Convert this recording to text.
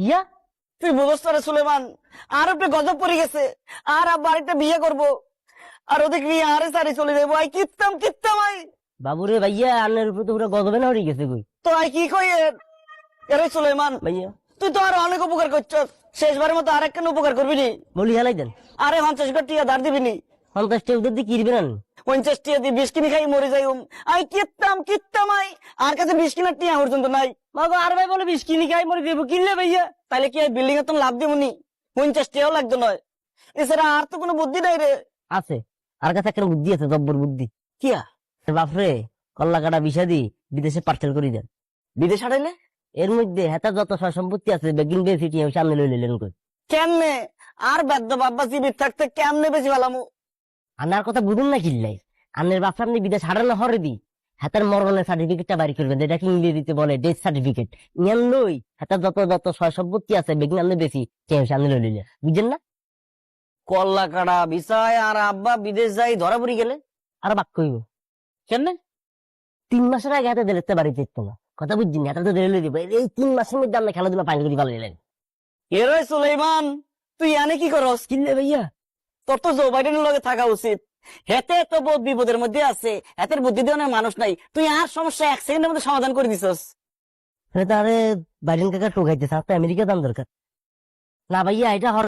ইয়া তুই বুঝস না রে সুলেমান, আর একটা গজব পড়ে গেছে। আর আব্বা আরেকটা বিয়ে করবো, আর ওদিকে নিয়ে আরে সারি চলে যাবো। আই কিত্তাম কিত্তাম আই। বাবুরে ভাইয়া আন্নের উপরে তো পুরো গজবে না হয়ে গেছে কই তো আই কি কই এরে সুলেমান, ভাইয়া। তুই তো আর অনেক উপকার করছ, শেষবারের মতো আর একটা উপকার করবি নি? বলি হেলাই দেন আরে 50 টিয়া ধার দিবি নি? 50 ওদের দিয়ে কিনবে না 50 টিয়া দিয়ে 20 কিনে খাই মরে যাই। আই কিত্তাম কিত্তাম আই, আর কাছে 20 কিনার টিয়া পর্যন্ত নাই। বাবা আর ভাই বলে 20 কিনি খাই মরে দেবো কিনলে ভাইয়া। তাহলে কি বিল্ডিং এ তো লাভ দিব নি? 50 টিয়াও লাগতো নয়। এছাড়া আর তো কোনো বুদ্ধি নাই রে। আছে আর কাছে একটা বুদ্ধি আছে, জব্বর বুদ্ধি। কিয়া? বাপরে কল্লা কাটা বিষা দি বিদেশে পার্সেল করে দেন। বিদেশ হারাইলে? এর মধ্যে হেতা যত সয় সম্পত্তি আছে বেগিন বেসিটি সামনে লই নিলেন কই। কেমনে? আর বেদ্য বাব্বা জীবিত থাকতে কেমনে বেশি ভালামু? আনার কথা বুঝুন না কিল্লাই, আন্নের বাপ সামনে বিদেশ হারানো হরে দি হাতার মরণের সার্টিফিকেটটা বাড়ি করবেন, এটাকে ইংরেজিতে বলে ডেথ সার্টিফিকেট। ইয়ান লই হাতার যত যত সয় সম্পত্তি আছে বেগিন আনলে বেশি সামনে লই নিলেন, বুঝছেন না? কল্লা কাটা বিষয় আর আব্বা বিদেশ যাই ধরা পড়ি গেলে? আর বাক কইব কেমনে? 3 মাসের আগে হাতে দিলে বাড়িতে যেত না, কথা বুঝছেন? হাতে তো দিলে দিব, এই 3 মাসের মধ্যে আমরা খেলাধুলা পানি করে ভালো নিলেন। এরে সুলেমান, তুই এনে কি করস? কিনলে ভাইয়া তোর তো জো বাইডেনের লগে থাকা উচিত। হেতে তো বহুত বিপদের মধ্যে আছে, হেতের বুদ্ধি দেওয়ার মানুষ নাই। তুই আর সমস্যা 1 সেকেন্ডের মধ্যে সমাধান করে দিছস। তারে বাইডেন কাকা টোকাইতেছে, আপনার আমেরিকা দাম দরকার না ভাইয়া, এটা